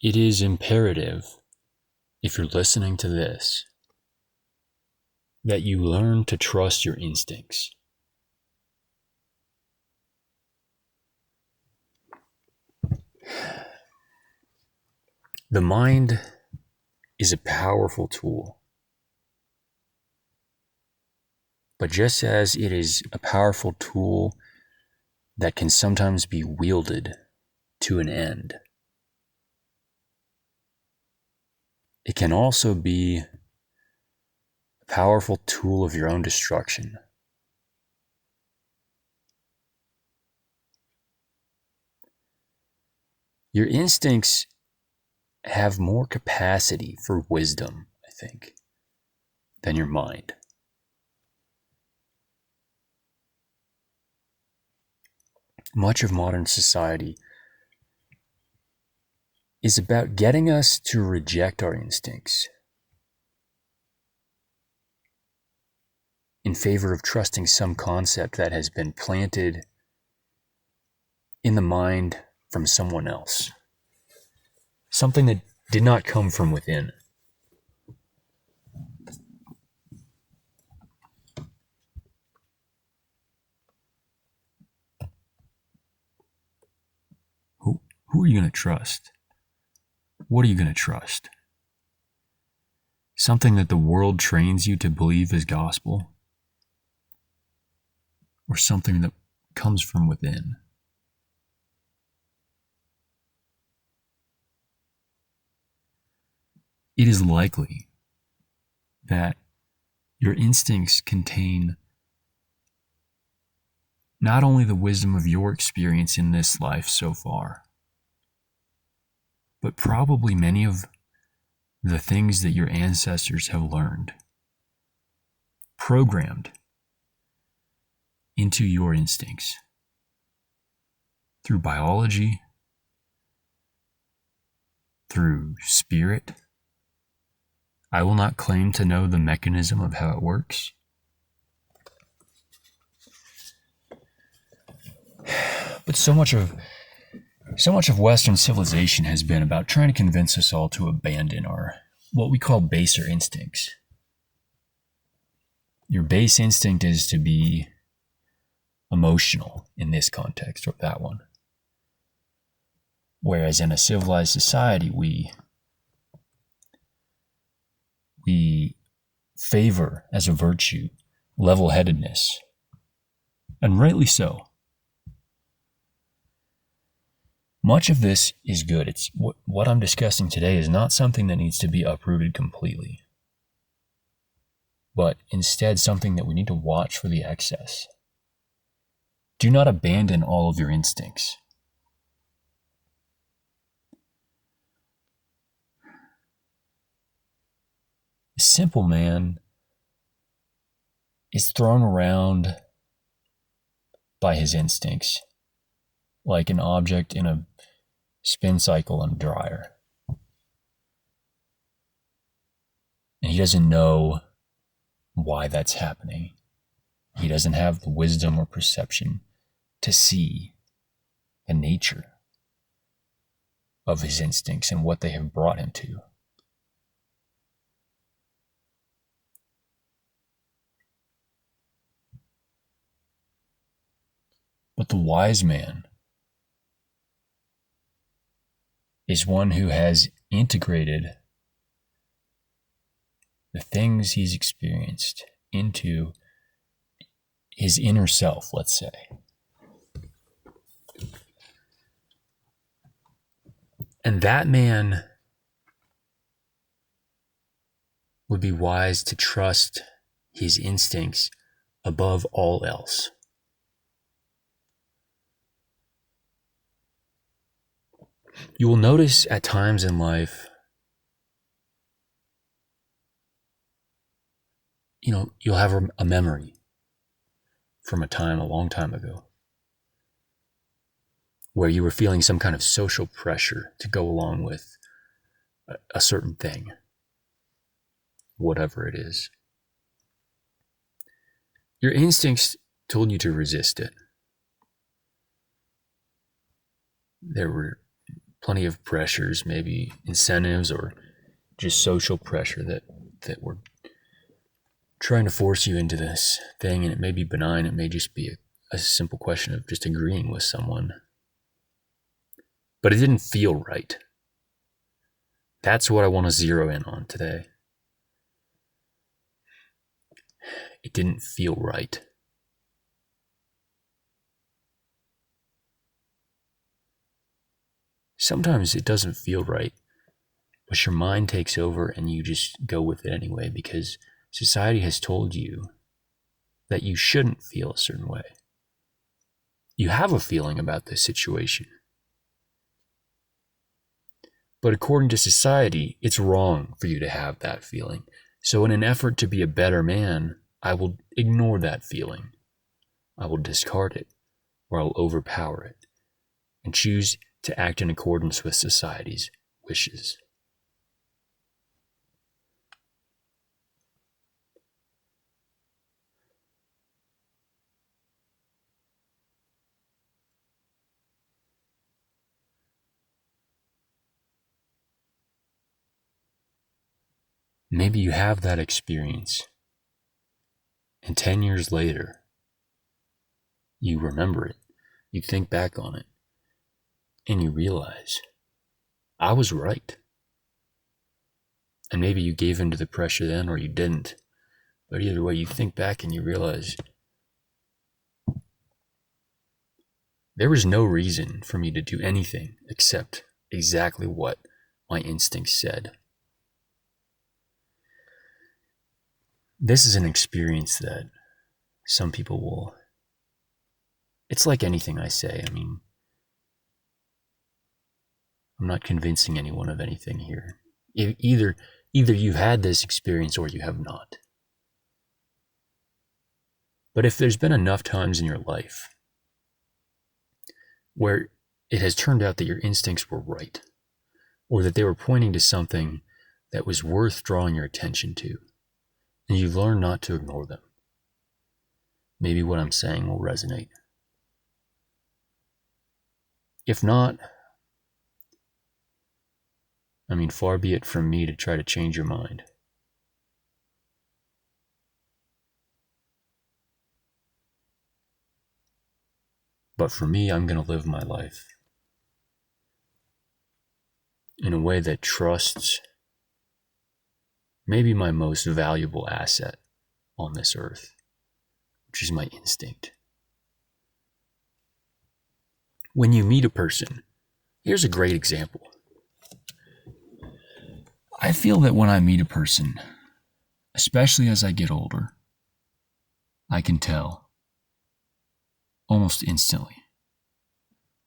it is imperative, if you're listening to this, that you learn to trust your instincts. The mind is a powerful tool. But just as it is a powerful tool that can sometimes be wielded to an end, it can also be a powerful tool of your own destruction. Your instincts have more capacity for wisdom, I think, than your mind. Much of modern society is about getting us to reject our instincts in favor of trusting some concept that has been planted in the mind from someone else. Something that did not come from within. Who are you going to trust? What are you going to trust? Something that the world trains you to believe is gospel? Or something that comes from within? It is likely that your instincts contain not only the wisdom of your experience in this life so far, but probably many of the things that your ancestors have learned, programmed into your instincts through biology, through spirit. I will not claim to know the mechanism of how it works. But so much of Western civilization has been about trying to convince us all to abandon our, what we call baser instincts. Your base instinct is to be emotional in this context or that one. Whereas in a civilized society, we favor as a virtue level-headedness, and rightly so. Much of this is good. It's what I'm discussing today is not something that needs to be uprooted completely, but instead something that we need to watch for the excess. Do not abandon all of your instincts. The simple man is thrown around by his instincts like an object in a spin cycle on a dryer. And he doesn't know why that's happening. He doesn't have the wisdom or perception to see the nature of his instincts and what they have brought him to. But the wise man is one who has integrated the things he's experienced into his inner self, let's say. And that man would be wise to trust his instincts above all else. You will notice at times in life, you'll have a memory from a time a long time ago where you were feeling some kind of social pressure to go along with a certain thing, whatever it is. Your instincts told you to resist it. There were plenty of pressures, maybe incentives or just social pressure that we're trying to force you into this thing, and it may be benign. It may just be a simple question of just agreeing with someone. But it didn't feel right. That's what I want to zero in on today. It didn't feel right. Sometimes it doesn't feel right, but your mind takes over and you just go with it anyway because society has told you that you shouldn't feel a certain way. You have a feeling about this situation. But according to society, it's wrong for you to have that feeling. So in an effort to be a better man, I will ignore that feeling. I will discard it, or I will overpower it, and choose to act in accordance with society's wishes. Maybe you have that experience, and 10 years later, you remember it, you think back on it, and you realize, I was right. And maybe you gave in to the pressure then, or you didn't. But either way, you think back and you realize, there was no reason for me to do anything except exactly what my instincts said. This is an experience that some people will... It's like anything I say. I mean, I'm not convincing anyone of anything here. Either you've had this experience or you have not. But if there's been enough times in your life where it has turned out that your instincts were right, or that they were pointing to something that was worth drawing your attention to, and you learn not to ignore them, maybe what I'm saying will resonate. If not, I mean, far be it from me to try to change your mind. But for me, I'm going to live my life in a way that trusts maybe my most valuable asset on this earth, which is my instinct. When you meet a person, here's a great example. I feel that when I meet a person, especially as I get older, I can tell almost instantly,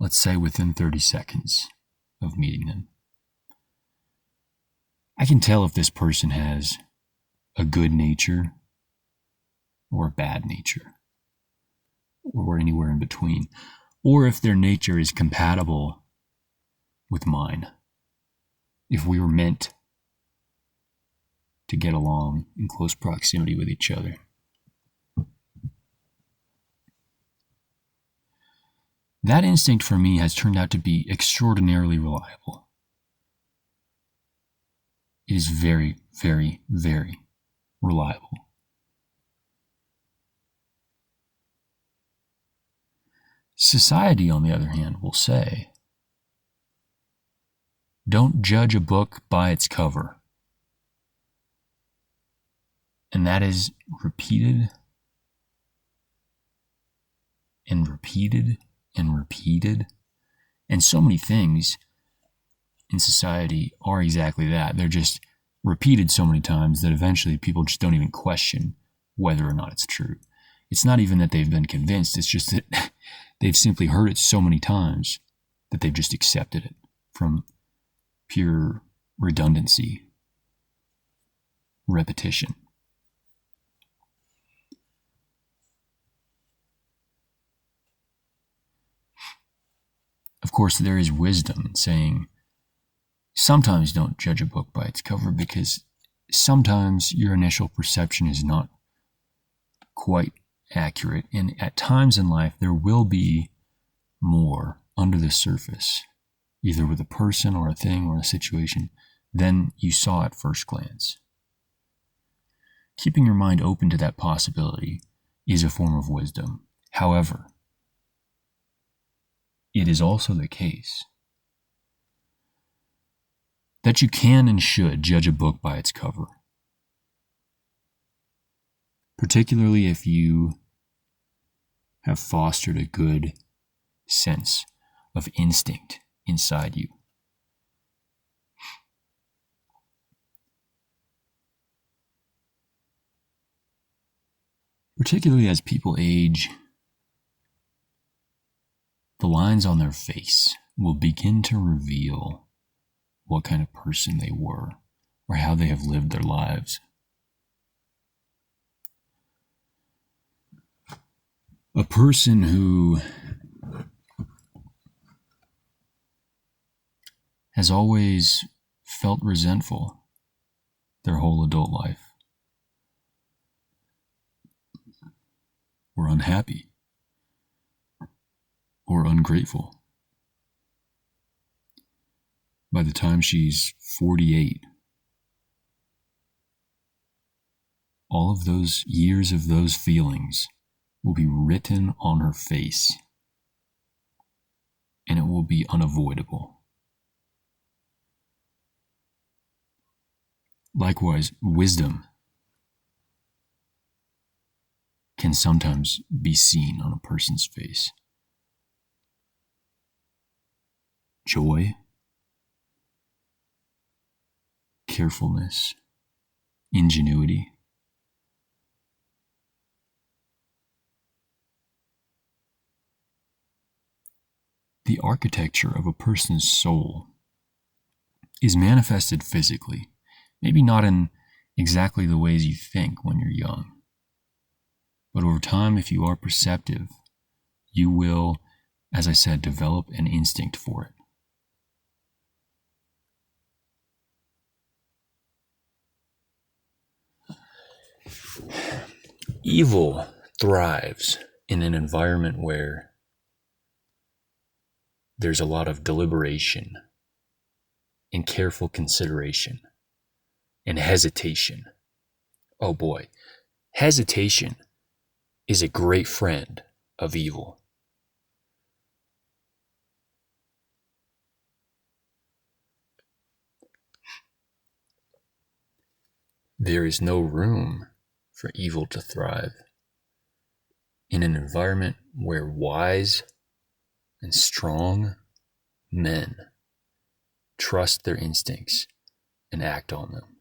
let's say within 30 seconds of meeting them, I can tell if this person has a good nature or a bad nature, or anywhere in between, or if their nature is compatible with mine, if we were meant to get along in close proximity with each other. That instinct for me has turned out to be extraordinarily reliable. It is very, very, very reliable. Society, on the other hand, will say, don't judge a book by its cover. And that is repeated and repeated and repeated. And so many things in society are exactly that. They're just repeated so many times that eventually people just don't even question whether or not it's true. It's not even that they've been convinced. It's just that they've simply heard it so many times that they've just accepted it from pure redundancy, repetition. Of course, there is wisdom in saying, sometimes don't judge a book by its cover, because sometimes your initial perception is not quite accurate. And at times in life, there will be more under the surface. either with a person or a thing or a situation, than you saw at first glance. Keeping your mind open to that possibility is a form of wisdom. However, it is also the case that you can and should judge a book by its cover, particularly if you have fostered a good sense of instinct inside you. Particularly as people age, the lines on their face will begin to reveal what kind of person they were or how they have lived their lives. A person who has always felt resentful their whole adult life, or unhappy, or ungrateful. By the time she's 48, all of those years of those feelings will be written on her face, and it will be unavoidable. Likewise, wisdom can sometimes be seen on a person's face. Joy, carefulness, ingenuity. The architecture of a person's soul is manifested physically, maybe not in exactly the ways you think when you're young. But over time, if you are perceptive, you will, as I said, develop an instinct for it. Evil thrives in an environment where there's a lot of deliberation and careful consideration and hesitation. Oh boy, hesitation is a great friend of evil. There is no room for evil to thrive in an environment where wise and strong men trust their instincts and act on them.